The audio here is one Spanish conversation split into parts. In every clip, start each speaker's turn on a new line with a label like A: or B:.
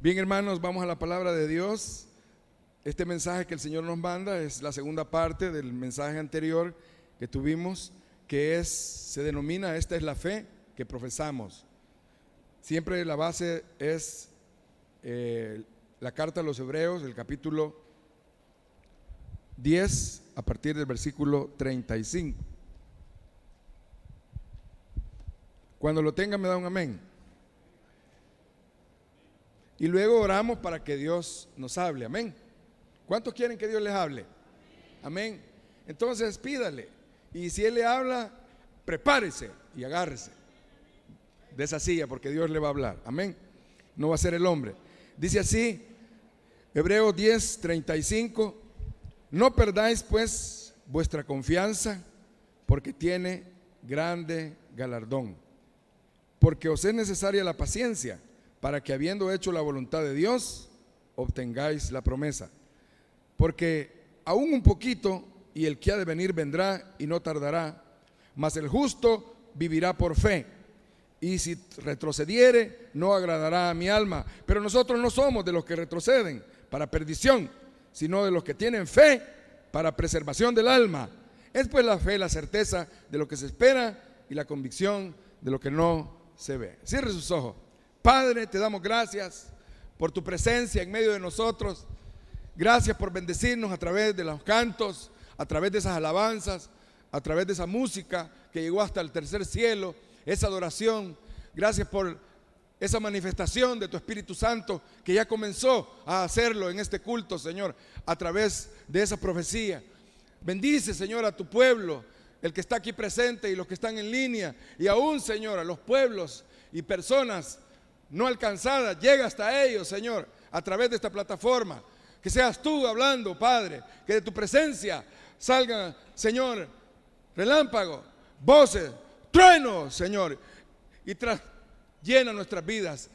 A: Bien, hermanos, vamos a la palabra de Dios. Este mensaje que el Señor nos manda es la segunda parte del mensaje anterior que tuvimos, que se denomina "Esta es la fe que profesamos". Siempre la base es la carta a los Hebreos, el capítulo 10, a partir del versículo 35. Cuando lo tengan me da un amén. Y luego oramos para que Dios nos hable, amén. ¿Cuántos quieren que Dios les hable? Amén. Entonces pídale, y si Él le habla, prepárese y agárrese de esa silla, porque Dios le va a hablar, amén. No va a ser el hombre. Dice así, Hebreos 10, 35: no perdáis pues vuestra confianza, porque tiene grande galardón. Porque os es necesaria la paciencia, para que habiendo hecho la voluntad de Dios, obtengáis la promesa. Porque aún un poquito, y el que ha de venir vendrá y no tardará, mas el justo vivirá por fe. Y si retrocediere, no agradará a mi alma. Pero nosotros no somos de los que retroceden para perdición, sino de los que tienen fe para preservación del alma. Es pues la fe la certeza de lo que se espera y la convicción de lo que no se ve. Cierre sus ojos. Padre, te damos gracias por tu presencia en medio de nosotros. Gracias por bendecirnos a través de los cantos, a través de esas alabanzas, a través de esa música que llegó hasta el tercer cielo, esa adoración. Gracias por esa manifestación de tu Espíritu Santo que ya comenzó a hacerlo en este culto, Señor, a través de esa profecía. Bendice, Señor, a tu pueblo, el que está aquí presente y los que están en línea, y aún, Señor, a los pueblos y personas no alcanzadas. Llega hasta ellos, Señor, a través de esta plataforma. Que seas tú hablando, Padre, que de tu presencia salgan, Señor, relámpagos, voces, truenos, Señor, y llena nuestras vidas,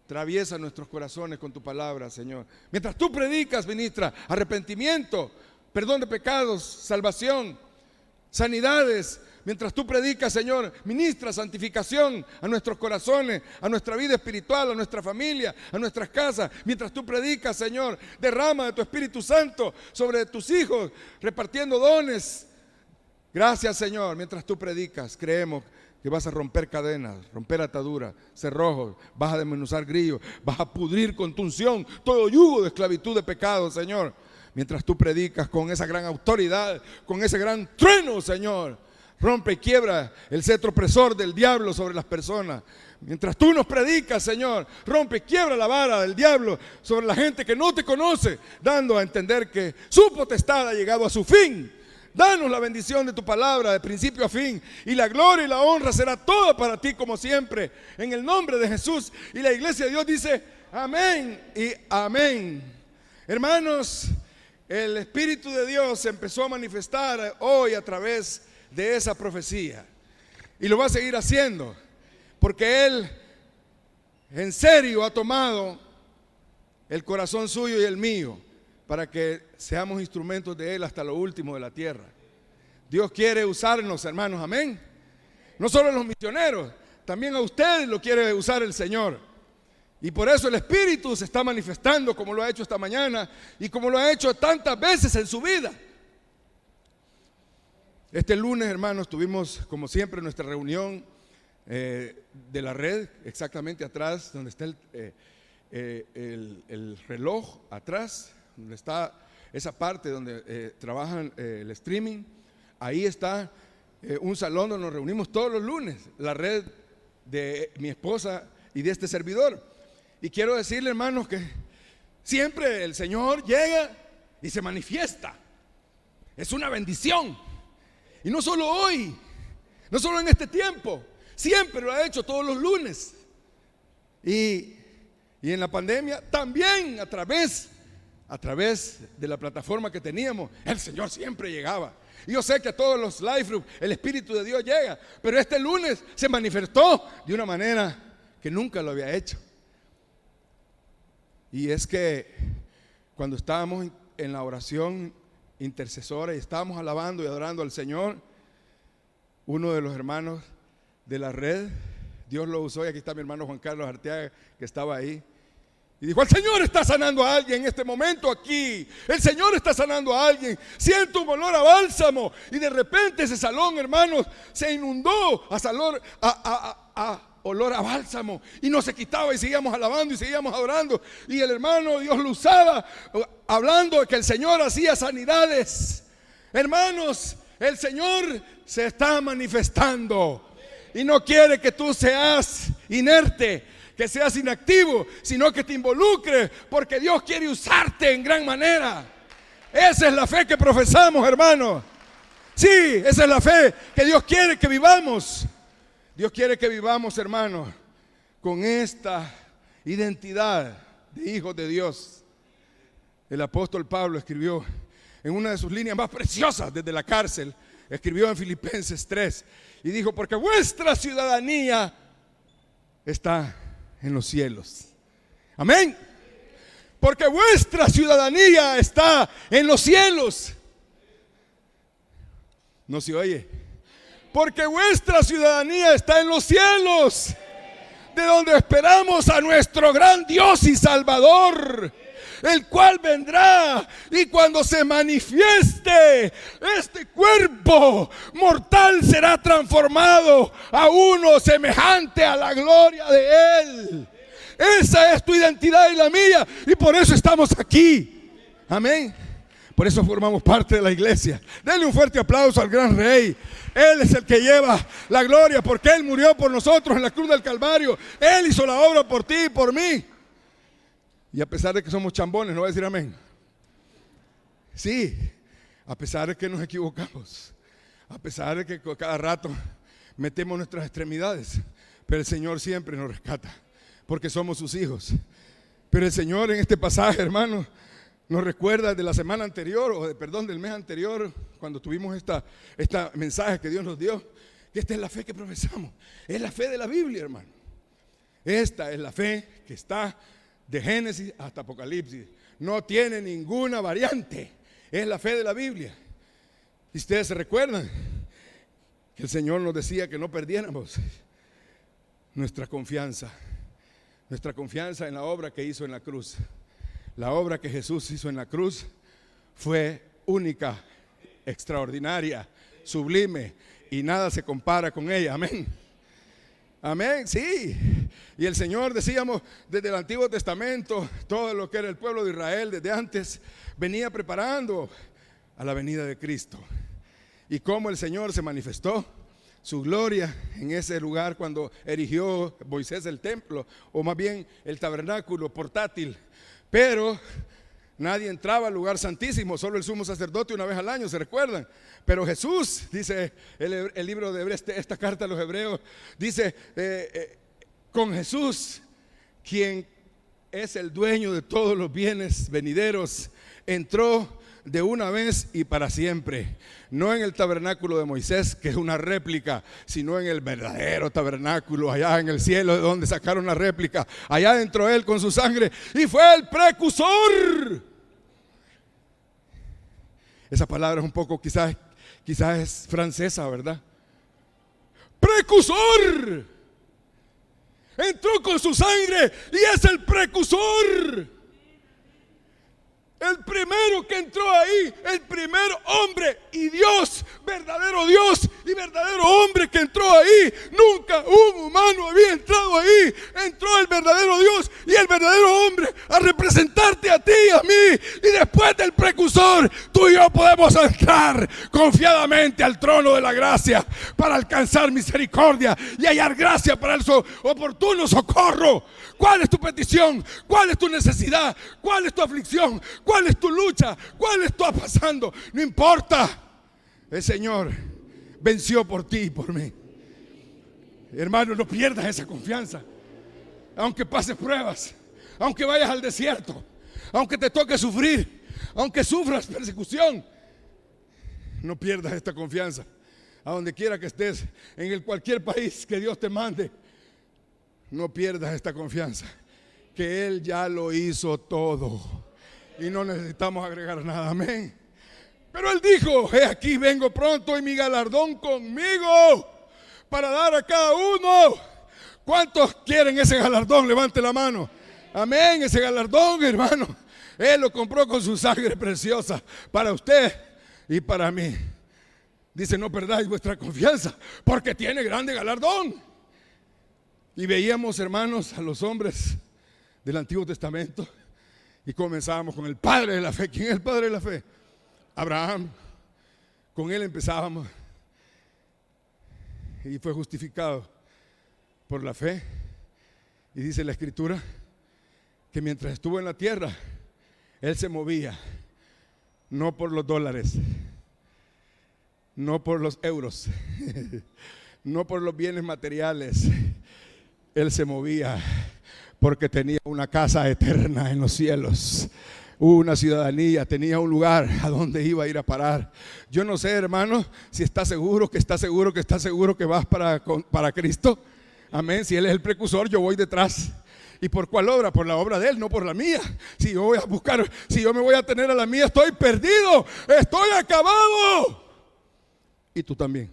A: atraviesa nuestros corazones con tu palabra, Señor. Mientras tú predicas, ministra arrepentimiento, perdón de pecados, salvación, sanidades. Mientras tú predicas, Señor, ministra santificación a nuestros corazones, a nuestra vida espiritual, a nuestra familia, a nuestras casas. Mientras tú predicas, Señor, derrama de tu Espíritu Santo sobre tus hijos, repartiendo dones. Gracias, Señor. Mientras tú predicas, creemos que vas a romper cadenas, romper ataduras, cerrojos, vas a desmenuzar grillos, vas a pudrir con tu unción todo yugo de esclavitud, de pecado, Señor. Mientras tú predicas con esa gran autoridad, con ese gran trueno, Señor, rompe y quiebra el cetro opresor del diablo sobre las personas. Mientras tú nos predicas, Señor, rompe y quiebra la vara del diablo sobre la gente que no te conoce, dando a entender que su potestad ha llegado a su fin. Danos la bendición de tu palabra de principio a fin, y la gloria y la honra será toda para ti como siempre, en el nombre de Jesús. Y la iglesia de Dios dice amén y amén. Hermanos, el Espíritu de Dios se empezó a manifestar hoy a través de esa profecía, y lo va a seguir haciendo, porque Él en serio ha tomado el corazón suyo y el mío para que seamos instrumentos de Él hasta lo último de la tierra. Dios quiere usarnos, hermanos, amén. No solo a los misioneros, también a ustedes lo quiere usar el Señor. Y por eso el Espíritu se está manifestando como lo ha hecho esta mañana y como lo ha hecho tantas veces en su vida. Este lunes, hermanos, tuvimos como siempre nuestra reunión de la red, exactamente atrás donde está el reloj, atrás donde está esa parte donde trabajan el streaming. Ahí está un salón donde nos reunimos todos los lunes, la red de mi esposa y de este servidor. Y quiero decirle, hermanos, que siempre el Señor llega y se manifiesta. Es una bendición. Y no solo hoy, no solo en este tiempo, siempre lo ha hecho todos los lunes. Y en la pandemia también a través de la plataforma que teníamos, el Señor siempre llegaba. Y yo sé que a todos los live group el Espíritu de Dios llega, pero este lunes se manifestó de una manera que nunca lo había hecho. Y es que cuando estábamos en la oración intercesora y estábamos alabando y adorando al Señor, uno de los hermanos de la red, Dios lo usó, y aquí está mi hermano Juan Carlos Arteaga, que estaba ahí, Y dijo: el Señor está sanando a alguien en este momento aquí. El Señor está sanando a alguien. Siento un olor a bálsamo. Y de repente ese salón, hermanos, se inundó a olor a bálsamo. Y no se quitaba y seguíamos alabando y seguíamos adorando. Y el hermano, Dios lo usaba, hablando de que el Señor hacía sanidades. Hermanos, el Señor se está manifestando. Y no quiere que tú seas inerte, que seas inactivo, sino que te involucres, porque Dios quiere usarte en gran manera. Esa es la fe que profesamos, hermanos. Sí, esa es la fe que Dios quiere que vivamos. Dios quiere que vivamos, hermanos, con esta identidad de hijos de Dios. El apóstol Pablo escribió en una de sus líneas más preciosas desde la cárcel, escribió en Filipenses 3 y dijo: porque vuestra ciudadanía está en los cielos. Amén. Porque vuestra ciudadanía está en los cielos. No se oye. Porque vuestra ciudadanía está en los cielos, de donde esperamos a nuestro gran Dios y Salvador, el cual vendrá, y cuando se manifieste, este cuerpo mortal será transformado a uno semejante a la gloria de Él. Esa es tu identidad y la mía, y por eso estamos aquí. Amén. Por eso formamos parte de la iglesia. Denle un fuerte aplauso al gran Rey. Él es el que lleva la gloria, porque Él murió por nosotros en la cruz del Calvario. Él hizo la obra por ti y por mí. Y a pesar de que somos chambones, no voy a decir amén. Sí, a pesar de que nos equivocamos, a pesar de que cada rato metemos nuestras extremidades, pero el Señor siempre nos rescata, porque somos sus hijos. Pero el Señor en este pasaje, hermano, nos recuerda de la semana anterior, del mes anterior, cuando tuvimos esta mensaje que Dios nos dio, que esta es la fe que profesamos. Es la fe de la Biblia, hermano. Esta es la fe que está de Génesis hasta Apocalipsis. No tiene ninguna variante. Es la fe de la Biblia. Y ustedes se recuerdan que el Señor nos decía que no perdiéramos nuestra confianza en la obra que hizo en la cruz. La obra que Jesús hizo en la cruz fue única, extraordinaria, sublime, y nada se compara con ella. Amén. Amén, sí. Y el Señor, decíamos, desde el Antiguo Testamento, todo lo que era el pueblo de Israel desde antes, venía preparando a la venida de Cristo. Y cómo el Señor se manifestó su gloria en ese lugar cuando erigió Moisés el templo, o más bien el tabernáculo portátil. Pero nadie entraba al lugar santísimo, solo el sumo sacerdote una vez al año, ¿se recuerdan? Pero Jesús, dice el libro de Hebreos, esta carta a los Hebreos, dice, con Jesús, quien es el dueño de todos los bienes venideros, entró de una vez y para siempre, no en el tabernáculo de Moisés, que es una réplica, sino en el verdadero tabernáculo allá en el cielo, de donde sacaron la réplica. Allá entró Él con su sangre y fue el precursor. Esa palabra es un poco, quizás es francesa, ¿verdad? Precursor. Entró con su sangre y es el precursor. El primero que entró ahí, el primer hombre y Dios y verdadero hombre que entró ahí. Nunca un humano había entrado ahí. Entró el verdadero Dios y el verdadero hombre a representarte a ti y a mí. Y después del precursor, tú y yo podemos entrar confiadamente al trono de la gracia para alcanzar misericordia y hallar gracia para el oportuno socorro. ¿Cuál es tu petición? ¿Cuál es tu necesidad? ¿Cuál es tu aflicción? ¿Cuál es tu lucha? ¿Cuál está pasando? No importa. El Señor venció por ti y por mí. Hermano, no pierdas esa confianza. Aunque pases pruebas, aunque vayas al desierto, aunque te toque sufrir, aunque sufras persecución, no pierdas esta confianza. A donde quiera que estés, en cualquier país que Dios te mande, no pierdas esta confianza, que Él ya lo hizo todo y no necesitamos agregar nada. Amén. Pero Él dijo: he aquí vengo pronto y mi galardón conmigo para dar a cada uno. ¿Cuántos quieren ese galardón? Levante la mano. Amén, ese galardón, hermano, Él lo compró con su sangre preciosa para usted y para mí. Dice, no perdáis vuestra confianza, porque tiene grande galardón. Y veíamos, hermanos, a los hombres del Antiguo Testamento y comenzábamos con el padre de la fe. ¿Quién es el padre de la fe? Abraham. Con él empezábamos y fue justificado por la fe. Y dice la Escritura que mientras estuvo en la tierra, él se movía, no por los dólares, no por los euros, no por los bienes materiales. Él se movía porque tenía una casa eterna en los cielos, una ciudadanía, tenía un lugar a donde iba a ir a parar. Yo no sé, hermano, si está seguro que vas para Cristo. Amén. Si Él es el precursor, yo voy detrás. ¿Y por cuál obra? Por la obra de Él, no por la mía. Si yo voy a buscar, si yo me voy a tener a la mía, estoy perdido, estoy acabado. Y tú también.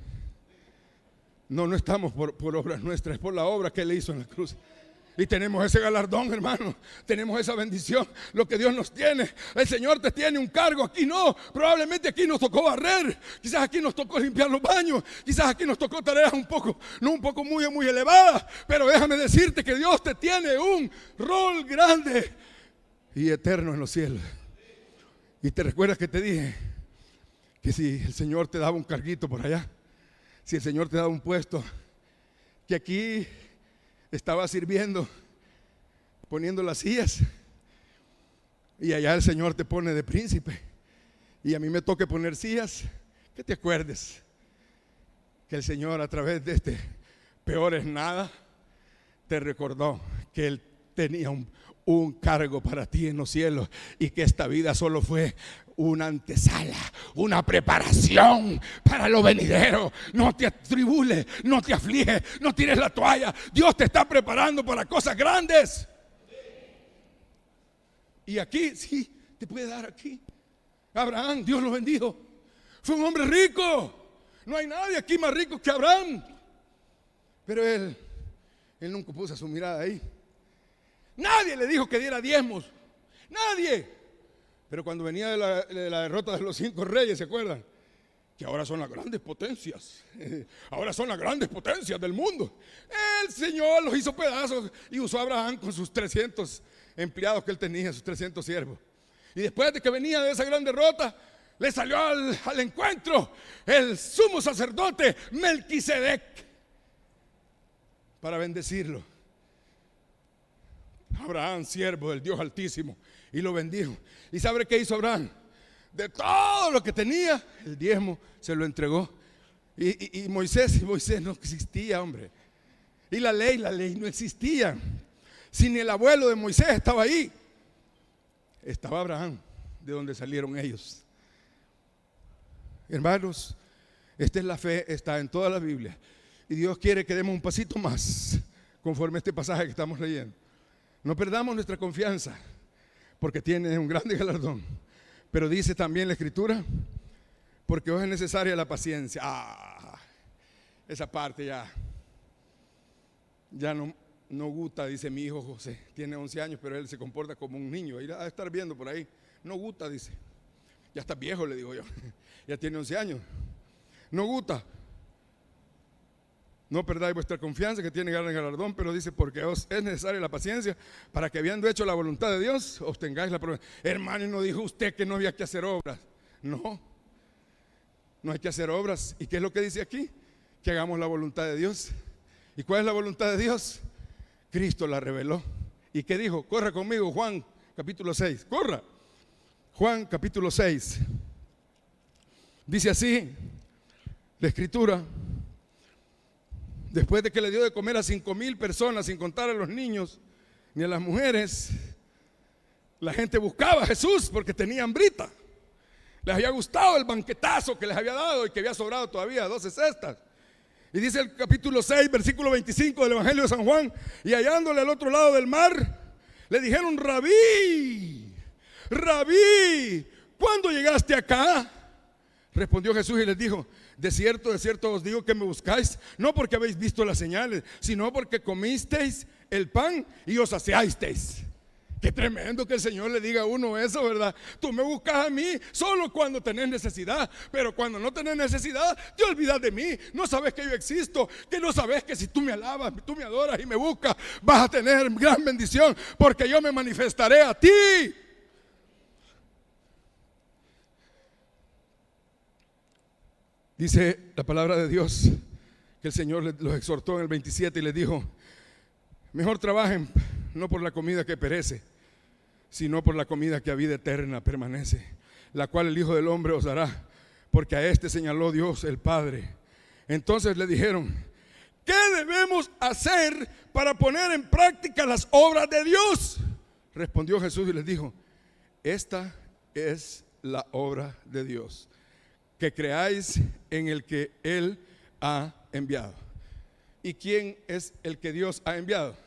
A: No estamos por obras nuestras, es por la obra que Él hizo en la cruz. Y tenemos ese galardón, hermano. Tenemos esa bendición, lo que Dios nos tiene. El Señor te tiene un cargo, aquí no. Probablemente aquí nos tocó barrer. Quizás aquí nos tocó limpiar los baños. Quizás aquí nos tocó tareas un poco muy elevadas. Pero déjame decirte que Dios te tiene un rol grande y eterno en los cielos. Y te recuerdas que te dije que si el Señor te daba un carguito por allá, si el Señor te daba un puesto, que aquí estaba sirviendo, poniendo las sillas, y allá el Señor te pone de príncipe, y a mí me toque poner sillas, que te acuerdes que el Señor a través de este peor es nada te recordó que Él tenía un cargo para ti en los cielos, y que esta vida solo fue una antesala, una preparación para lo venidero. No te atribules, no te afliges, no tires la toalla. Dios te está preparando para cosas grandes. Y aquí, sí, te puede dar aquí. Abraham, Dios lo bendijo, fue un hombre rico. No hay nadie aquí más rico que Abraham. Pero él nunca puso su mirada ahí. Nadie le dijo que diera diezmos. Nadie. Pero cuando venía de la derrota de los 5 reyes, ¿se acuerdan? Que ahora son las grandes potencias. Ahora son las grandes potencias del mundo. El Señor los hizo pedazos y usó a Abraham con sus 300 empleados que él tenía, sus 300 siervos. Y después de que venía de esa gran derrota, le salió al encuentro el sumo sacerdote Melquisedec para bendecirlo. Abraham, siervo del Dios Altísimo, y lo bendijo. ¿Y sabe qué hizo Abraham? De todo lo que tenía, el diezmo se lo entregó. Y Moisés no existía, hombre. Y la ley no existía. Si ni el abuelo de Moisés estaba ahí, estaba Abraham, de donde salieron ellos. Hermanos, esta es la fe, está en toda la Biblia. Y Dios quiere que demos un pasito más, conforme a este pasaje que estamos leyendo. No perdamos nuestra confianza, porque tiene un grande galardón. Pero dice también la Escritura, porque os es necesaria la paciencia. Esa parte ya no gusta, dice mi hijo José. Tiene 11 años, pero él se comporta como un niño. Irá a estar viendo por ahí. No gusta, dice. Ya está viejo, le digo yo. Ya tiene 11 años. No gusta. No perdáis vuestra confianza, que tiene gran galardón, pero dice, porque os es necesaria la paciencia, para que habiendo hecho la voluntad de Dios, obtengáis la promesa. Hermano, ¿no dijo usted que no había que hacer obras? No hay que hacer obras. ¿Y qué es lo que dice aquí? Que hagamos la voluntad de Dios. ¿Y cuál es la voluntad de Dios? Cristo la reveló. ¿Y qué dijo? Corra conmigo, Juan capítulo 6. Corra. Juan capítulo 6. Dice así la Escritura. Después de que le dio de comer a 5,000 personas, sin contar a los niños ni a las mujeres, la gente buscaba a Jesús porque tenía hambrita. Les había gustado el banquetazo que les había dado y que había sobrado todavía 12 cestas. Y dice el capítulo 6, versículo 25 del Evangelio de San Juan: y hallándole al otro lado del mar, le dijeron: Rabí, ¿cuándo llegaste acá? Respondió Jesús y les dijo: de cierto os digo que me buscáis, no porque habéis visto las señales, sino porque comisteis el pan y os saciasteis. Qué tremendo que el Señor le diga a uno eso, ¿verdad? Tú me buscas a mí solo cuando tenés necesidad, pero cuando no tenés necesidad, te olvidas de mí. No sabes que yo existo, que no sabes que si tú me alabas, tú me adoras y me buscas, vas a tener gran bendición, porque yo me manifestaré a ti. Dice la palabra de Dios que el Señor los exhortó en el 27 y les dijo: mejor trabajen no por la comida que perece, sino por la comida que a vida eterna permanece, la cual el Hijo del Hombre os dará, porque a este señaló Dios el Padre. Entonces le dijeron: ¿qué debemos hacer para poner en práctica las obras de Dios? Respondió Jesús y les dijo: esta es la obra de Dios, que creáis en el que Él ha enviado. ¿Y quién es el que Dios ha enviado?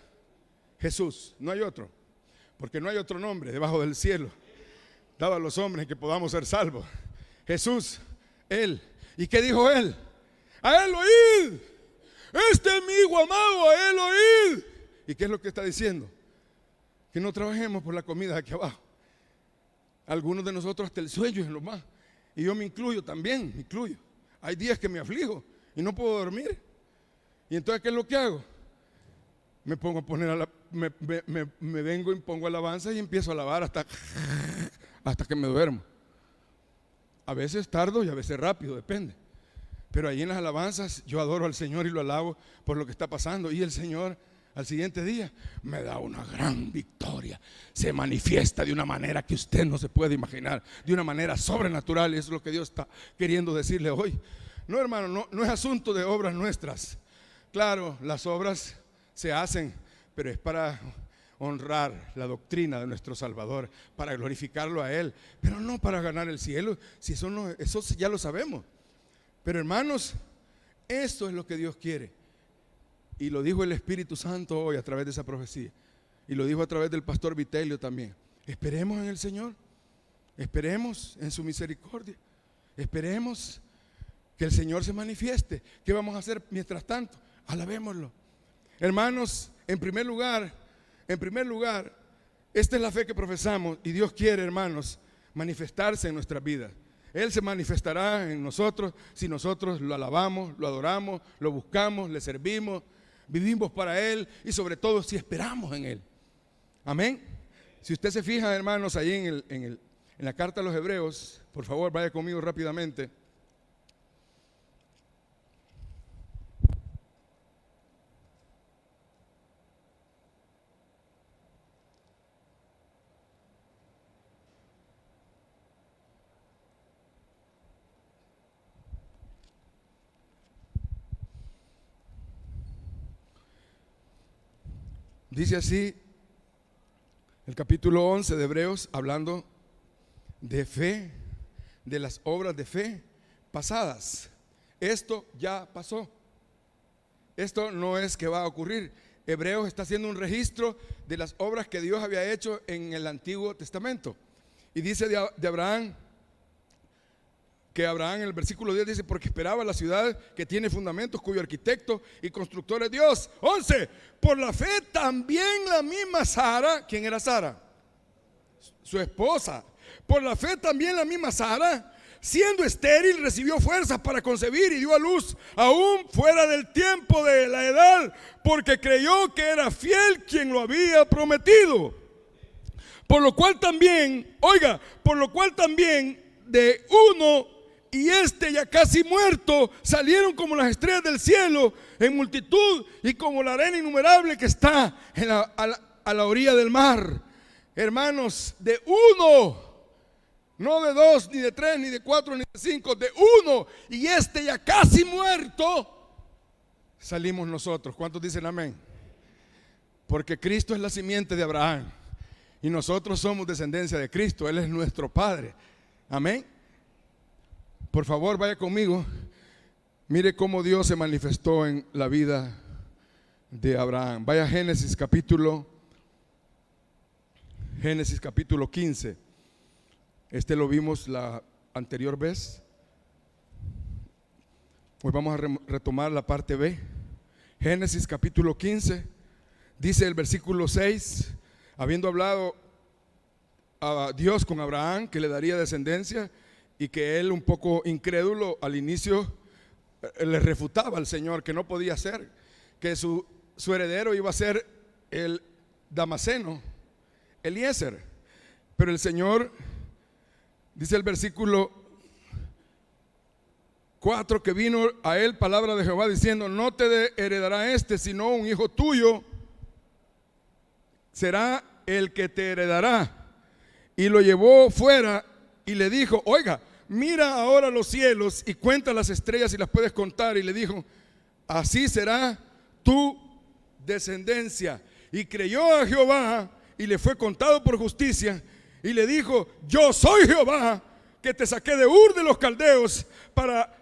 A: Jesús, no hay otro, porque no hay otro nombre debajo del cielo dado a los hombres que podamos ser salvos. Jesús, Él. ¿Y qué dijo Él? A Él oíd, este es mi Hijo amado, a Él oíd. ¿Y qué es lo que está diciendo? Que no trabajemos por la comida de aquí abajo. Algunos de nosotros hasta el sueño es lo más, y yo me incluyo también, me incluyo. Hay días que me aflijo y no puedo dormir, y entonces ¿qué es lo que hago? Me pongo a poner me vengo y pongo alabanza y empiezo a alabar hasta que me duermo. A veces tardo y a veces rápido, depende. Pero ahí en las alabanzas yo adoro al Señor y lo alabo por lo que está pasando. Y el Señor al siguiente día me da una gran victoria. Se manifiesta de una manera que usted no se puede imaginar, de una manera sobrenatural. Y eso es lo que Dios está queriendo decirle hoy. No, hermano, no es asunto de obras nuestras. Claro, las obras se hacen, pero es para honrar la doctrina de nuestro Salvador, para glorificarlo a Él, pero no para ganar el cielo. Si eso no, eso ya lo sabemos. Pero hermanos, esto es lo que Dios quiere, y lo dijo el Espíritu Santo hoy a través de esa profecía, y lo dijo a través del pastor Vitelio también. Esperemos en el Señor, esperemos en su misericordia, esperemos que el Señor se manifieste. ¿Qué vamos a hacer mientras tanto? Alabémoslo. Hermanos, en primer lugar, esta es la fe que profesamos, y Dios quiere, hermanos, manifestarse en nuestras vidas. Él se manifestará en nosotros si nosotros lo alabamos, lo adoramos, lo buscamos, le servimos, vivimos para Él, y sobre todo si esperamos en Él. Amén. Si usted se fija, hermanos, ahí en la carta a los Hebreos, por favor vaya conmigo rápidamente. Dice así el capítulo 11 de Hebreos, hablando de fe, de las obras de fe pasadas. Esto ya pasó. Esto no es que va a ocurrir. Hebreos está haciendo un registro de las obras que Dios había hecho en el Antiguo Testamento. Y dice de Abraham, que Abraham en el versículo 10 dice: porque esperaba la ciudad que tiene fundamentos, cuyo arquitecto y constructor es Dios. 11. Por la fe también la misma Sara. ¿Quién era Sara? Su esposa. Por la fe también la misma Sara, siendo estéril, recibió fuerzas para concebir y dio a luz aún fuera del tiempo de la edad, porque creyó que era fiel quien lo había prometido. Por lo cual también, de uno, y ya casi muerto, salieron como las estrellas del cielo en multitud, y como la arena innumerable que está a la orilla del mar. Hermanos, de uno, no de dos, ni de tres, ni de cuatro, ni de cinco, de uno, y ya casi muerto, salimos nosotros. ¿Cuántos dicen amén? Porque Cristo es la simiente de Abraham, y nosotros somos descendencia de Cristo. Él es nuestro Padre. Amén. Por favor, vaya conmigo. Mire cómo Dios se manifestó en la vida de Abraham. Vaya a Génesis capítulo 15. Este lo vimos la anterior vez. Hoy vamos a retomar la parte B. Génesis capítulo 15. Dice el versículo 6: habiendo hablado a Dios con Abraham que le daría descendencia, y que él, un poco incrédulo al inicio, le refutaba al Señor que no podía ser, que su heredero iba a ser el Damaseno, Eliezer. Pero el Señor, dice el versículo 4, que vino a él palabra de Jehová diciendo: no te heredará sino un hijo tuyo será el que te heredará. Y lo llevó fuera y le dijo: oiga, mira ahora los cielos y cuenta las estrellas si las puedes contar. Y le dijo: así será tu descendencia. Y creyó a Jehová y le fue contado por justicia. Y le dijo: yo soy Jehová que te saqué de Ur de los Caldeos para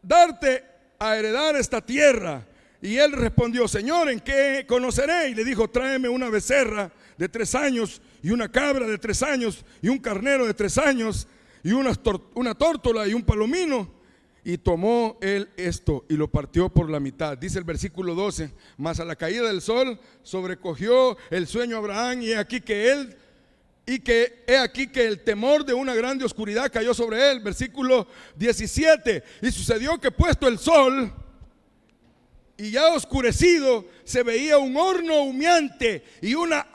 A: darte a heredar esta tierra. Y él respondió: Señor, ¿en qué conoceré? Y le dijo: tráeme una becerra de 3 años y una cabra de 3 años y un carnero de 3 años y una tórtola y un palomino. Y tomó él esto y lo partió por la mitad. Dice el versículo 12: mas a la caída del sol sobrecogió el sueño a Abraham, y he aquí que el temor de una grande oscuridad cayó sobre él. Versículo 17: y sucedió que puesto el sol y ya oscurecido, se veía un horno humeante y una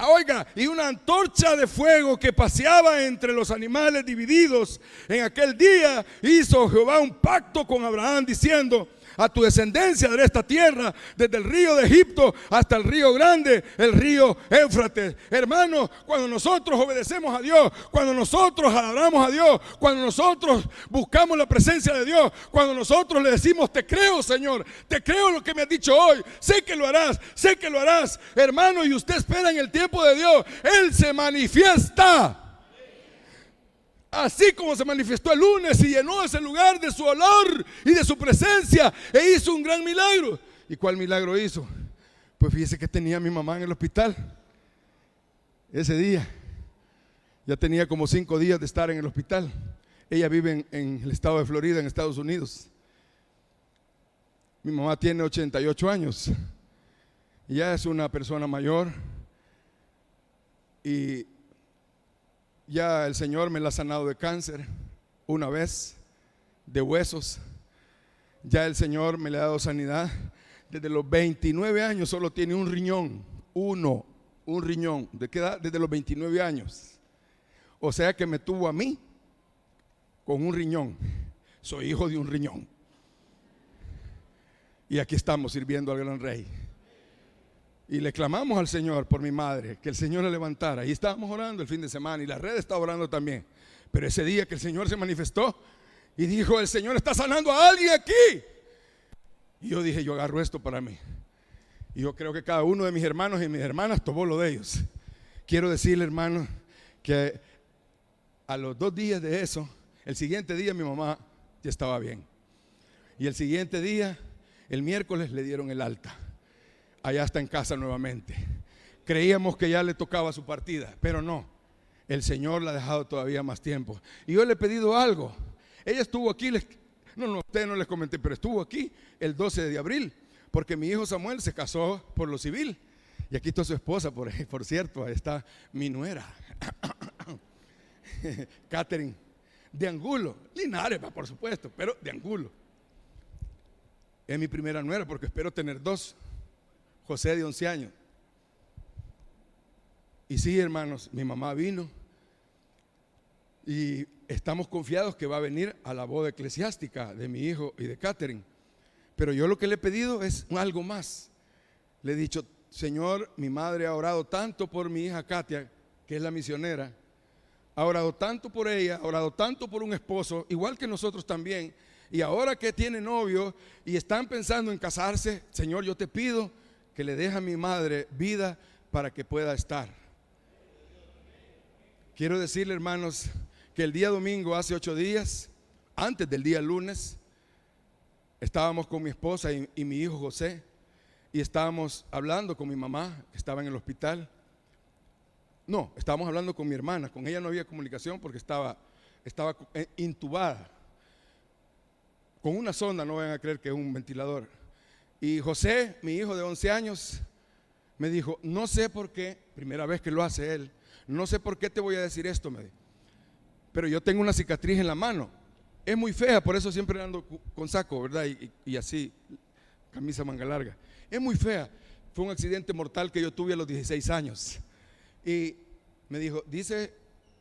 A: antorcha de fuego que paseaba entre los animales divididos. En aquel día hizo Jehová un pacto con Abraham diciendo: a tu descendencia daré esta tierra, desde el río de Egipto hasta el río grande, el río Éufrates. Hermanos, cuando nosotros obedecemos a Dios, cuando nosotros adoramos a Dios, cuando nosotros buscamos la presencia de Dios, cuando nosotros le decimos: te creo, Señor, te creo lo que me has dicho hoy, sé que lo harás, hermano, y usted espera en el tiempo de Dios, Él se manifiesta. Así como se manifestó el lunes y llenó ese lugar de su olor y de su presencia, e hizo un gran milagro. ¿Y cuál milagro hizo? Pues fíjese que tenía a mi mamá en el hospital. Ese día ya tenía como 5 días de estar en el hospital. Ella vive en el estado de Florida, en Estados Unidos. Mi mamá tiene 88 años y ya es una persona mayor, y ya el Señor me la ha sanado de cáncer una vez, de huesos. Ya el Señor me le ha dado sanidad. Desde los 29 años solo tiene un riñón, un riñón. ¿De qué edad? Desde los 29 años. O sea que me tuvo a mí con un riñón. Soy hijo de un riñón. Y aquí estamos sirviendo al gran Rey. Y le clamamos al Señor por mi madre, que el Señor la levantara. Y estábamos orando el fin de semana, y la red está orando también. Pero ese día que el Señor se manifestó y dijo: el Señor está sanando a alguien aquí. Y yo dije: yo agarro esto para mí. Y yo creo que cada uno de mis hermanos y mis hermanas tomó lo de ellos. Quiero decirle, hermano, que a los 2 días de eso, el siguiente día mi mamá ya estaba bien. Y el siguiente día, el miércoles, le dieron el alta. Allá está en casa nuevamente. Creíamos que ya le tocaba su partida, pero no. El Señor la ha dejado todavía más tiempo. Y yo le he pedido algo. Ella estuvo aquí, ustedes no les comenté, pero estuvo aquí el 12 de abril, porque mi hijo Samuel se casó por lo civil. Y aquí está su esposa, por cierto, ahí está mi nuera, Catherine, de Angulo, Linares, por supuesto, pero de Angulo. Es mi primera nuera, porque espero tener 2. José de 11 años. Y sí, hermanos, mi mamá vino y estamos confiados que va a venir a la boda eclesiástica de mi hijo y de Catherine. Pero yo lo que le he pedido es algo más. Le he dicho: Señor, mi madre ha orado tanto por mi hija Katia, que es la misionera, ha orado tanto por ella, ha orado tanto por un esposo, igual que nosotros también. Y ahora que tiene novio y están pensando en casarse, Señor, yo te pido que le deje a mi madre vida para que pueda estar. Quiero decirle, hermanos, que el día domingo, hace 8 días, antes del día lunes, estábamos con mi esposa y mi hijo José, y estábamos hablando con mi mamá, que estaba en el hospital. No, estábamos hablando con mi hermana. Con ella no había comunicación porque estaba intubada con una sonda, no vayan a creer que es un ventilador. Y José, mi hijo de 11 años, me dijo, no sé por qué, primera vez que lo hace él, no sé por qué te voy a decir esto, me dijo, pero yo tengo una cicatriz en la mano. Es muy fea, por eso siempre ando con saco, ¿verdad? Y así, camisa manga larga. Es muy fea. Fue un accidente mortal que yo tuve a los 16 años. Y me dijo, dice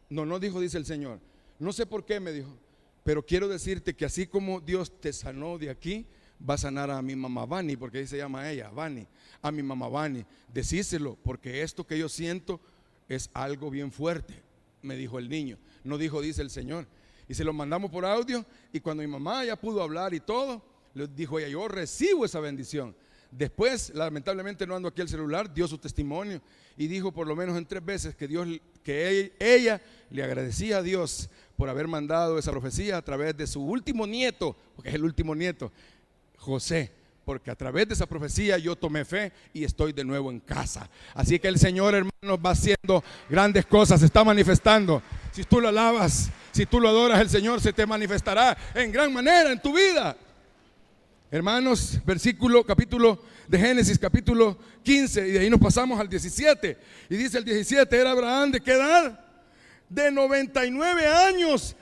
A: el Señor, no sé por qué, me dijo, pero quiero decirte que así como Dios te sanó de aquí, va a sanar a mi mamá Vani, porque ahí se llama ella, Vani, a mi mamá Vani. Decíselo, porque esto que yo siento es algo bien fuerte, me dijo el niño. No dijo, dice el Señor. Y se lo mandamos por audio, y cuando mi mamá ya pudo hablar y todo, le dijo ella, yo recibo esa bendición. Después, lamentablemente no ando aquí el celular, dio su testimonio y dijo por lo menos en 3 veces que ella le agradecía a Dios por haber mandado esa profecía a través de su último nieto, porque es el último nieto, José, porque a través de esa profecía yo tomé fe y estoy de nuevo en casa. Así que el Señor, hermanos, va haciendo grandes cosas, se está manifestando. Si tú lo alabas, si tú lo adoras, el Señor se te manifestará en gran manera en tu vida. Hermanos, capítulo de Génesis, capítulo 15, y de ahí nos pasamos al 17. Y dice el 17, era Abraham ¿de qué edad? De 99 años.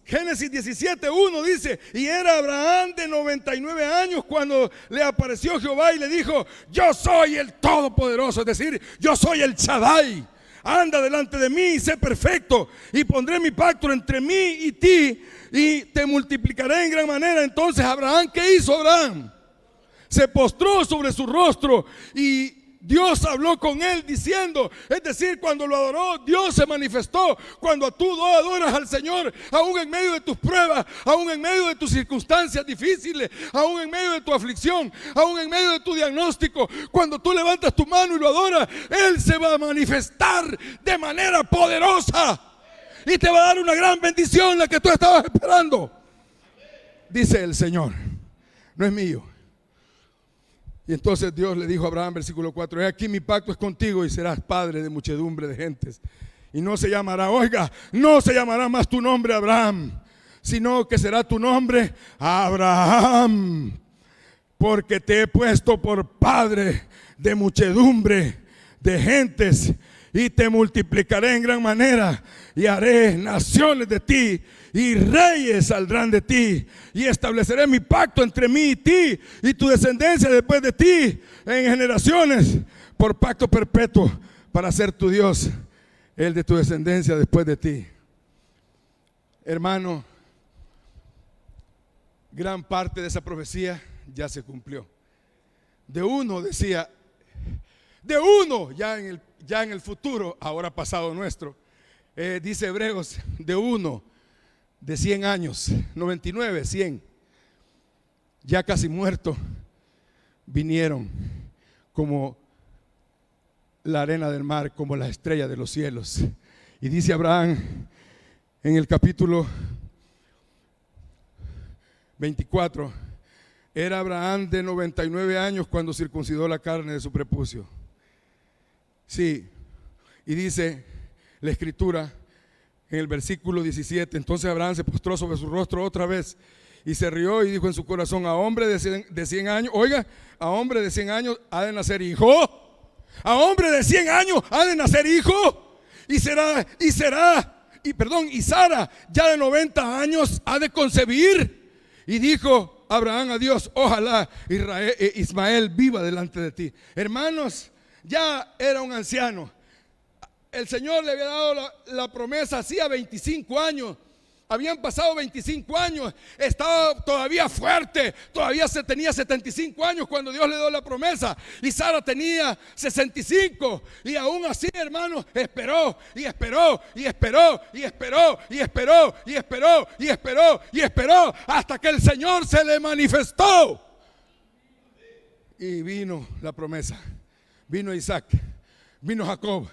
A: Génesis 17:1 dice, y era Abraham de 99 años cuando le apareció Jehová y le dijo, yo soy el Todopoderoso, es decir, yo soy el Shaddai. Anda delante de mí y sé perfecto, y pondré mi pacto entre mí y ti, y te multiplicaré en gran manera. Entonces Abraham, ¿qué hizo Abraham? Se postró sobre su rostro y Dios habló con él diciendo, es decir, cuando lo adoró, Dios se manifestó. Cuando tú adoras al Señor, aún en medio de tus pruebas, aún en medio de tus circunstancias difíciles, aún en medio de tu aflicción, aún en medio de tu diagnóstico, cuando tú levantas tu mano y lo adoras, Él se va a manifestar de manera poderosa y te va a dar una gran bendición, la que tú estabas esperando. Dice el Señor, no es mío. Y entonces Dios le dijo a Abraham, versículo 4, he aquí mi pacto es contigo y serás padre de muchedumbre de gentes. Y no se llamará, no se llamará más tu nombre Abraham, sino que será tu nombre Abraham, porque te he puesto por padre de muchedumbre de gentes, y te multiplicaré en gran manera, y haré naciones de ti, y reyes saldrán de ti, y estableceré mi pacto entre mí y ti, y tu descendencia después de ti, en generaciones, por pacto perpetuo, para ser tu Dios, el de tu descendencia después de ti. Hermano, gran parte de esa profecía ya se cumplió. De uno decía, de uno ya en el futuro, ahora pasado nuestro, dice Hebreos, de uno de 100 años, 99, 100, ya casi muerto, vinieron como la arena del mar, como las estrellas de los cielos. Y dice Abraham en el capítulo 24, era Abraham de 99 años cuando circuncidó la carne de su prepucio. Sí, y dice la escritura en el versículo 17, entonces Abraham se postró sobre su rostro otra vez y se rió y dijo en su corazón, a hombre de 100 años, a hombre de 100 años ha de nacer hijo, a hombre de 100 años ha de nacer hijo, y Sara ya de 90 años ha de concebir. Y dijo Abraham a Dios, ojalá Ismael viva delante de ti. Hermanos, ya era un anciano. El Señor le había dado la promesa hacía 25 años. Habían pasado 25 años, estaba todavía fuerte, todavía tenía 75 años cuando Dios le dio la promesa, y Sara tenía 65, y aún así, hermanos, esperó, y esperó, y esperó, y esperó, y esperó, y esperó, y esperó, y esperó, hasta que el Señor se le manifestó, y vino la promesa, vino Isaac, vino Jacob,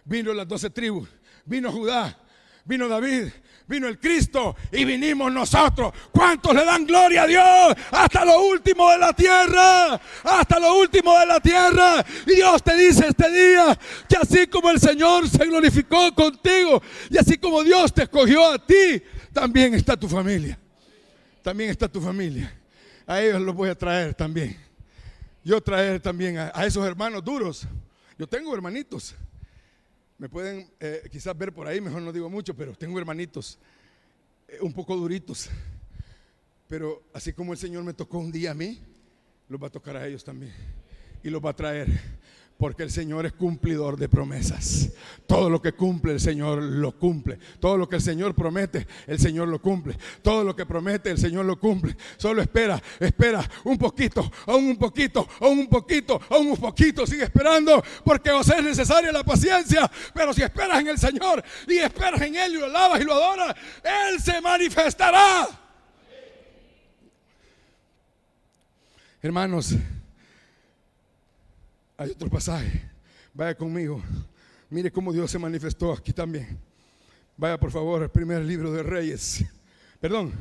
A: vino las 12 tribus, vino Judá, vino David, vino el Cristo y vinimos nosotros. ¿Cuántos le dan gloria a Dios? Hasta lo último de la tierra, hasta lo último de la tierra. Y Dios te dice este día que así como el Señor se glorificó contigo y así como Dios te escogió a ti, también está tu familia. También está tu familia. A ellos los voy a traer también. yo traer también a esos hermanos duros. Yo tengo hermanitos. Me pueden quizás ver por ahí, mejor no digo mucho, pero tengo hermanitos un poco duritos. Pero así como el Señor me tocó un día a mí, los va a tocar a ellos también. Y los va a traer, porque el Señor es cumplidor de promesas. Todo lo que cumple el Señor lo cumple. Todo lo que el Señor promete, el Señor lo cumple. Todo lo que promete, el Señor lo cumple. Solo espera un poquito, aún un poquito, aún un poquito, aún un poquito. Sigue esperando, porque os es necesaria la paciencia. Pero si esperas en el Señor y esperas en Él y lo alabas y lo adoras, Él se manifestará. Hermanos, hay otro pasaje. Vaya conmigo. Mire cómo Dios se manifestó aquí también. Vaya por favor al primer libro de Reyes. Perdón.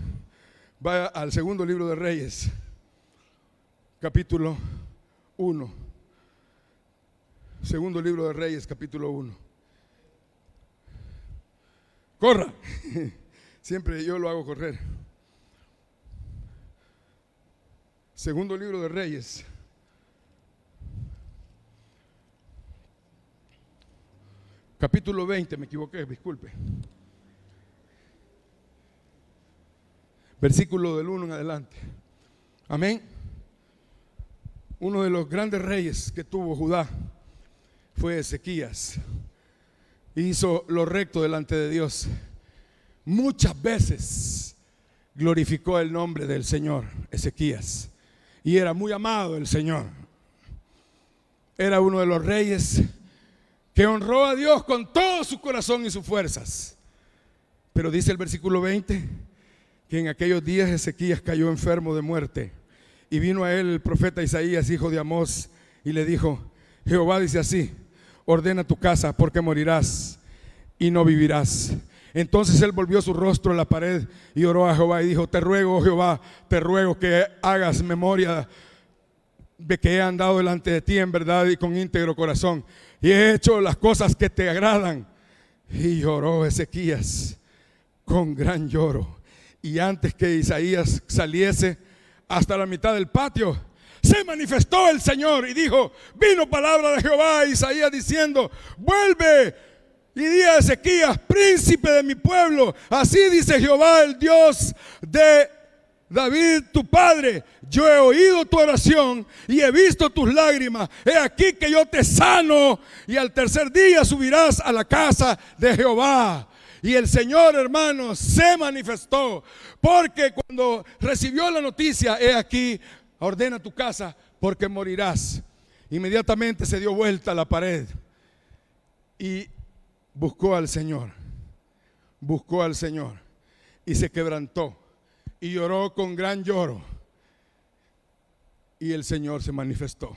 A: Vaya al segundo libro de Reyes. Capítulo 1. Segundo libro de Reyes, capítulo 1. Corra. Siempre yo lo hago correr. Segundo libro de Reyes. Capítulo 20, me equivoqué, disculpe. Versículo del 1 en adelante. Amén. Uno de los grandes reyes que tuvo Judá fue Ezequías. Hizo lo recto delante de Dios. Muchas veces glorificó el nombre del Señor, Ezequías. Y era muy amado el Señor. Era uno de los reyes que honró a Dios con todo su corazón y sus fuerzas. Pero dice el versículo 20 que en aquellos días Ezequías cayó enfermo de muerte. Y vino a él el profeta Isaías, hijo de Amós, y le dijo: Jehová dice así: ordena tu casa, porque morirás y no vivirás. Entonces él volvió su rostro a la pared y oró a Jehová y dijo: te ruego, oh Jehová, te ruego que hagas memoria de que he andado delante de ti en verdad y con íntegro corazón, y he hecho las cosas que te agradan. Y lloró Ezequías con gran lloro. Y antes que Isaías saliese hasta la mitad del patio, se manifestó el Señor y dijo: vino palabra de Jehová a Isaías diciendo: vuelve y di a Ezequías, príncipe de mi pueblo, así dice Jehová, el Dios de David tu padre: yo he oído tu oración y he visto tus lágrimas. He aquí que yo te sano, y al tercer día subirás a la casa de Jehová. Y el Señor, hermanos, se manifestó, porque cuando recibió la noticia: he aquí, ordena tu casa, porque morirás, inmediatamente se dio vuelta a la pared y buscó al Señor. Buscó al Señor y se quebrantó y lloró con gran lloro. Y el Señor se manifestó.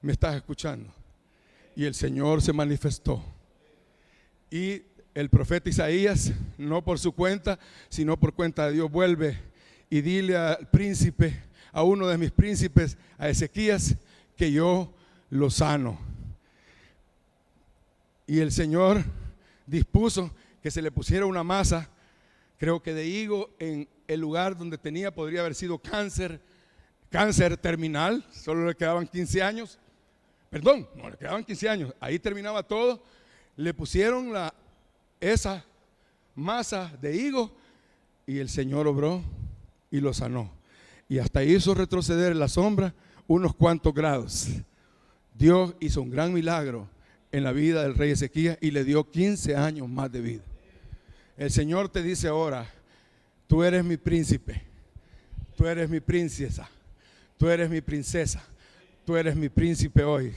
A: ¿Me estás escuchando? Y el Señor se manifestó. Y el profeta Isaías, no por su cuenta, sino por cuenta de Dios, vuelve y dile al príncipe, a uno de mis príncipes, a Ezequías, que yo lo sano. Y el Señor dispuso que se le pusiera una masa, creo que de higo, en el lugar donde tenía. Podría haber sido cáncer terminal. Solo le quedaban 15 años. Perdón, no le quedaban 15 años. Ahí terminaba todo. Le pusieron esa masa de higo y el Señor obró y lo sanó. Y hasta hizo retroceder en la sombra unos cuantos grados. Dios hizo un gran milagro en la vida del rey Ezequías y le dio 15 años más de vida. El Señor te dice ahora: tú eres mi príncipe, tú eres mi princesa, tú eres mi princesa, tú eres mi príncipe hoy.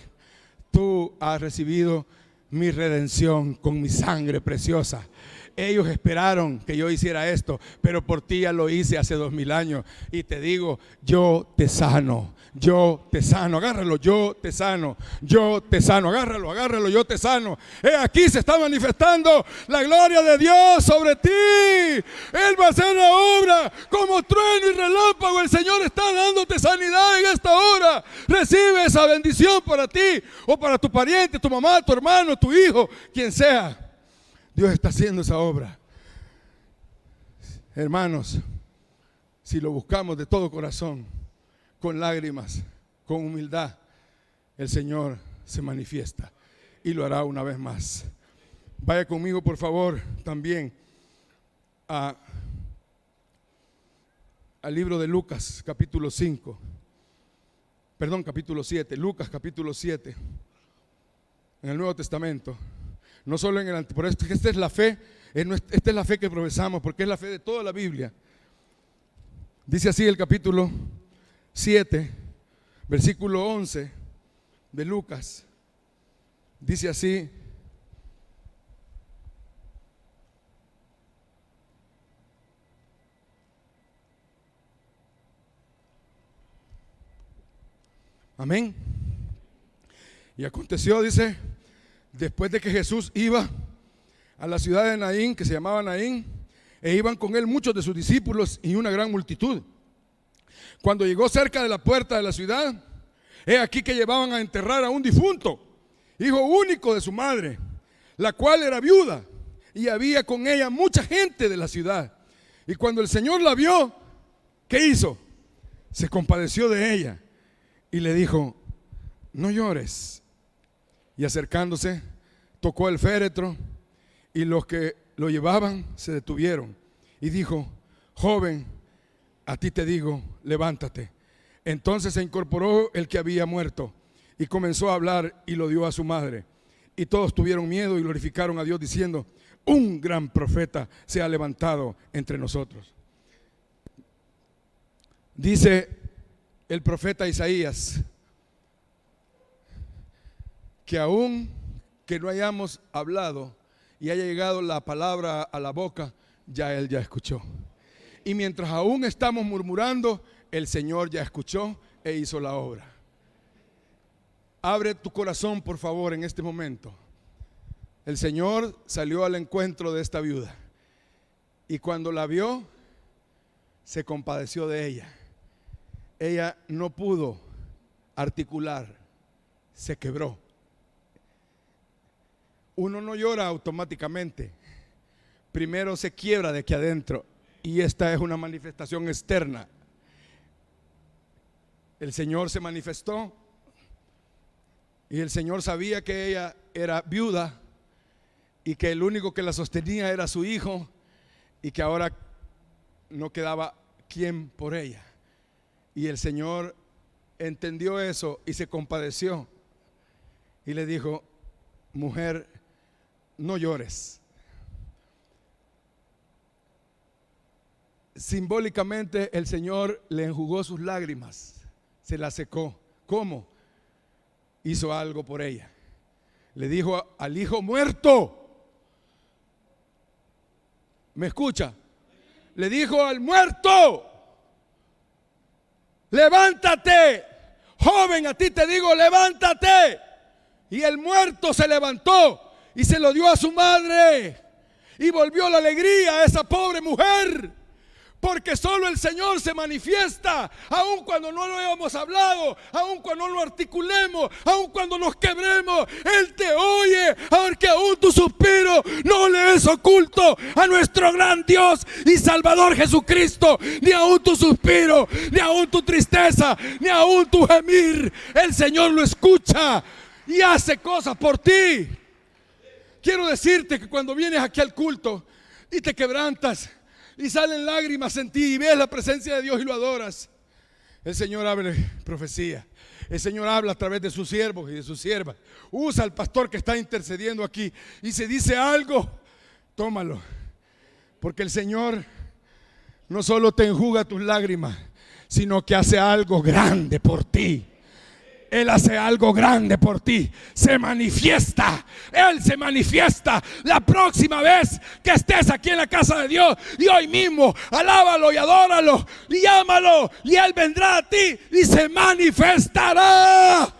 A: Tú has recibido mi redención con mi sangre preciosa. Ellos esperaron que yo hiciera esto, pero por ti ya lo hice hace 2000 años. Y te digo: yo te sano, yo te sano. Agárralo: yo te sano, yo te sano. Agárralo, agárralo: yo te sano. Aquí se está manifestando la gloria de Dios sobre ti. Él va a hacer la obra como trueno y relámpago. El Señor está dándote sanidad en esta hora. Recibe esa bendición para ti o para tu pariente, tu mamá, tu hermano, tu hijo, quien sea. Dios está haciendo esa obra. Hermanos, si lo buscamos de todo corazón, con lágrimas, con humildad, el Señor se manifiesta y lo hará una vez más. Vaya conmigo, por favor, también al libro de Lucas, capítulo 7, Lucas capítulo 7, en el Nuevo Testamento. No solo en el Antiguo, por esto que esta es la fe, esta es la fe que profesamos, porque es la fe de toda la Biblia. Dice así el capítulo 7, versículo 11 de Lucas. Dice así: amén. Y aconteció, dice, después de que Jesús iba a la ciudad de Naín, que se llamaba Naín, e iban con él muchos de sus discípulos y una gran multitud. Cuando llegó cerca de la puerta de la ciudad, he aquí que llevaban a enterrar a un difunto, hijo único de su madre, la cual era viuda, y había con ella mucha gente de la ciudad. Y cuando el Señor la vio, ¿qué hizo? Se compadeció de ella y le dijo: no llores. Y acercándose, tocó el féretro, y los que lo llevaban se detuvieron. Y dijo: joven, a ti te digo, levántate. Entonces se incorporó el que había muerto y comenzó a hablar y lo dio a su madre. Y todos tuvieron miedo y glorificaron a Dios diciendo: un gran profeta se ha levantado entre nosotros. Dice el profeta Isaías que aún que no hayamos hablado y haya llegado la palabra a la boca, ya Él ya escuchó. Y mientras aún estamos murmurando, el Señor ya escuchó e hizo la obra. Abre tu corazón, por favor, en este momento. El Señor salió al encuentro de esta viuda y cuando la vio, se compadeció de ella. Ella no pudo articular, se quebró. Uno no llora automáticamente, primero se quiebra de aquí adentro, y esta es una manifestación externa. El Señor se manifestó y el Señor sabía que ella era viuda y que el único que la sostenía era su hijo y que ahora no quedaba quien por ella. Y el Señor entendió eso y se compadeció y le dijo: mujer, no llores. Simbólicamente el Señor le enjugó sus lágrimas, se las secó. ¿Cómo? Hizo algo por ella. Le dijo al hijo muerto, ¿me escucha? Le dijo al muerto: levántate, joven, a ti te digo, levántate. Y el muerto se levantó y se lo dio a su madre y volvió la alegría a esa pobre mujer. Porque solo el Señor se manifiesta, aun cuando no lo hayamos hablado, aun cuando no lo articulemos, aun cuando nos quebremos. Él te oye, porque aún tu suspiro no le es oculto a nuestro gran Dios y Salvador Jesucristo. Ni aún tu suspiro, ni aún tu tristeza, ni aún tu gemir, el Señor lo escucha y hace cosas por ti. Quiero decirte que cuando vienes aquí al culto y te quebrantas y salen lágrimas en ti y ves la presencia de Dios y lo adoras, el Señor abre profecía. El Señor habla a través de sus siervos y de sus siervas. Usa al pastor que está intercediendo aquí y se dice algo, tómalo. Porque el Señor no solo te enjuga tus lágrimas, sino que hace algo grande por ti. Él hace algo grande por ti. Se manifiesta. Él se manifiesta. La próxima vez que estés aquí en la casa de Dios y hoy mismo, alábalo y adóralo y llámalo, y Él vendrá a ti y se manifestará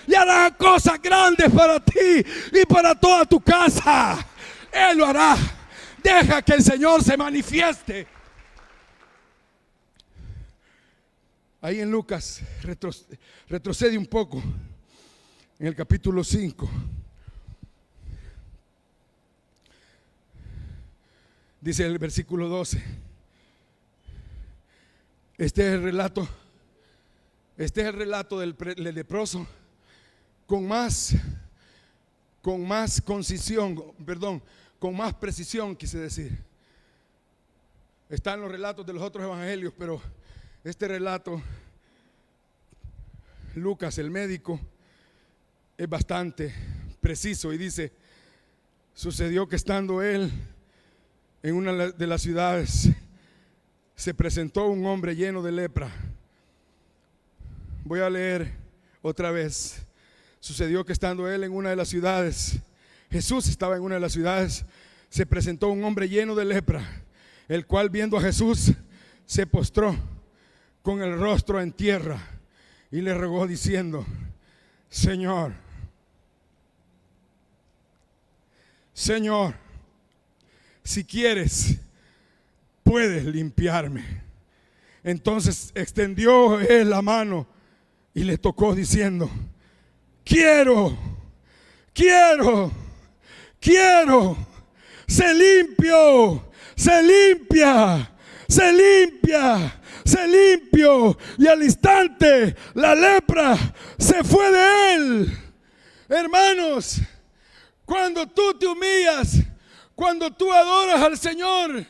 A: y hará cosas grandes para ti y para toda tu casa. Él lo hará. Deja que el Señor se manifieste. Ahí en Lucas, retrocede un poco, en el capítulo 5. Dice el versículo 12. Este es el relato Este es el relato del leproso con más precisión, quise decir. Están los relatos de los otros evangelios, pero este relato, Lucas, el médico, es bastante preciso y dice: sucedió que estando él en una de las ciudades, se presentó un hombre lleno de lepra. Voy a leer otra vez. Sucedió que estando él en una de las ciudades, Jesús estaba en una de las ciudades, se presentó un hombre lleno de lepra, el cual, viendo a Jesús, se postró con el rostro en tierra y le rogó diciendo: Señor, si quieres, puedes limpiarme. Entonces extendió él la mano y le tocó diciendo: quiero, se limpió. Y al instante la lepra se fue de él. Hermanos, cuando tú te humillas, cuando tú adoras al Señor,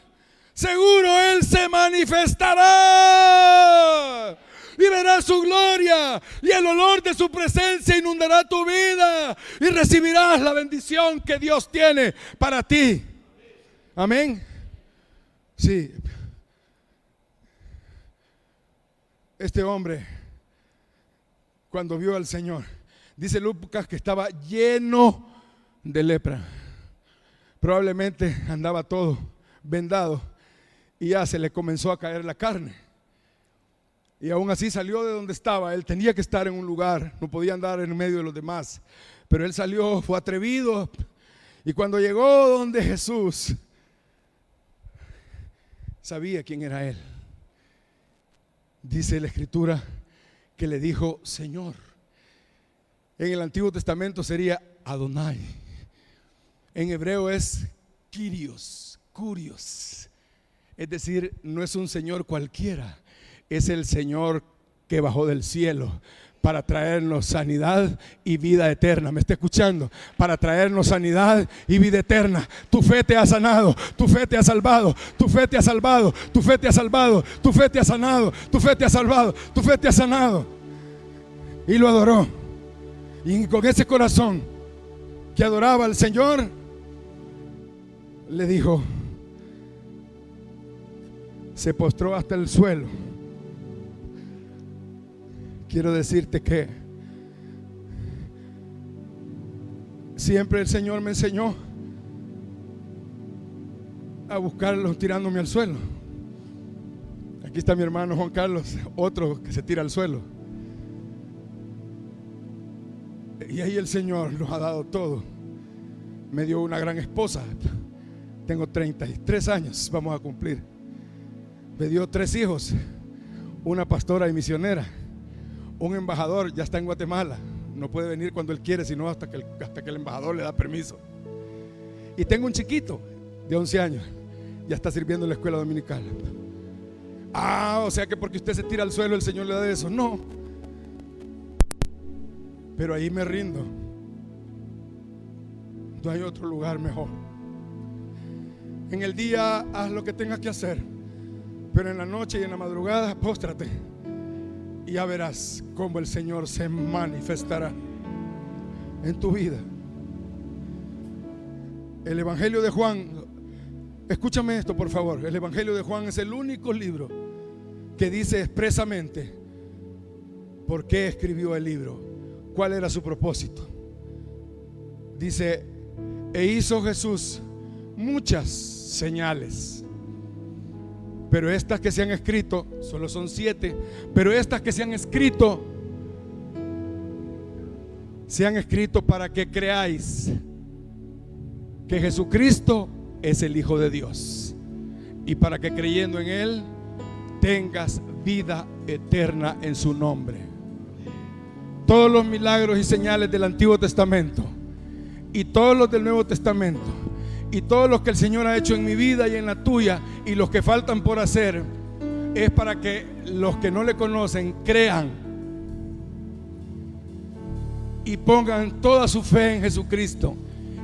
A: seguro Él se manifestará y verás su gloria, y el olor de su presencia inundará tu vida y recibirás la bendición que Dios tiene para ti. Amén. Sí. Este hombre, cuando vio al Señor, dice Lucas que estaba lleno de lepra. Probablemente andaba todo vendado y ya se le comenzó a caer la carne. Y aún así salió de donde estaba. Él tenía que estar en un lugar, no podía andar en medio de los demás. Pero él salió, fue atrevido. Y cuando llegó donde Jesús, sabía quién era él. Dice la Escritura que le dijo Señor. En el Antiguo Testamento sería Adonai. En hebreo es Kyrios, Curios. Es decir, no es un Señor cualquiera, es el Señor que bajó del cielo para traernos sanidad y vida eterna. ¿Me está escuchando? Para traernos sanidad y vida eterna. Tu fe te ha sanado, tu fe te ha salvado, tu fe te ha salvado, tu fe te ha salvado, tu fe te ha sanado, tu fe te ha salvado, tu fe te ha sanado. Y lo adoró. Y con ese corazón que adoraba al Señor, le dijo, se postró hasta el suelo. Quiero decirte que siempre el Señor me enseñó a buscarlo tirándome al suelo. Aquí está mi hermano Juan Carlos, otro que se tira al suelo. Y ahí el Señor nos ha dado todo. Me dio una gran esposa. Tengo 33 años, vamos a cumplir. Me dio 3 hijos, una pastora y misionera. Un embajador, ya está en Guatemala. No puede venir cuando él quiere, sino hasta que el embajador le da permiso. Y tengo un chiquito de 11 años, ya está sirviendo en la escuela dominical. O sea que porque usted se tira al suelo el Señor le da eso. No, pero ahí me rindo. No hay otro lugar mejor. En el día haz lo que tengas que hacer, pero en la noche y en la madrugada póstrate y ya verás cómo el Señor se manifestará en tu vida. El Evangelio de Juan, escúchame esto por favor. El Evangelio de Juan es el único libro que dice expresamente por qué escribió el libro, cuál era su propósito. Dice: e hizo Jesús muchas señales, pero estas que se han escrito, solo son 7, pero estas que se han escrito para que creáis que Jesucristo es el Hijo de Dios, y para que creyendo en Él tengas vida eterna en su nombre. Todos los milagros y señales del Antiguo Testamento y todos los del Nuevo Testamento y todos los que el Señor ha hecho en mi vida y en la tuya y los que faltan por hacer, es para que los que no le conocen crean y pongan toda su fe en Jesucristo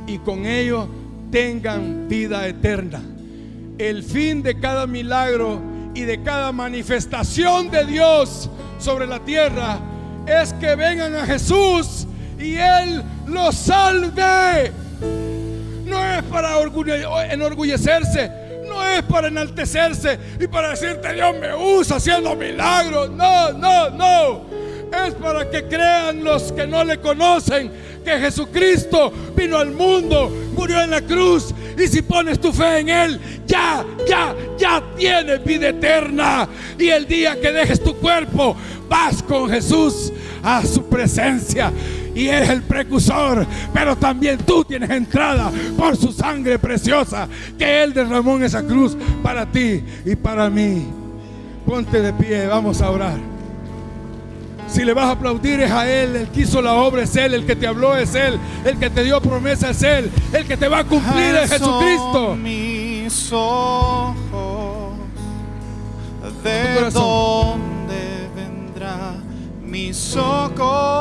A: y con ello tengan vida eterna. El fin de cada milagro y de cada manifestación de Dios sobre la tierra es que vengan a Jesús y Él los salve. No es para enorgullecerse, no es para enaltecerse y para decirte Dios me usa haciendo milagros. No, no, no. Es para que crean los que no le conocen que Jesucristo vino al mundo, murió en la cruz, y si pones tu fe en Él, ya tienes vida eterna. Y el día que dejes tu cuerpo, vas con Jesús a su presencia y eres el precursor, pero también tú tienes entrada por su sangre preciosa que Él derramó en esa cruz para ti y para mí. Ponte de pie, vamos a orar. Si le vas a aplaudir es a Él, el que hizo la obra es Él, el que te habló es Él, el que te dio promesa es Él, el que te va a cumplir es Jesucristo.
B: Mis ojos, ¿de dónde vendrá mi socorro?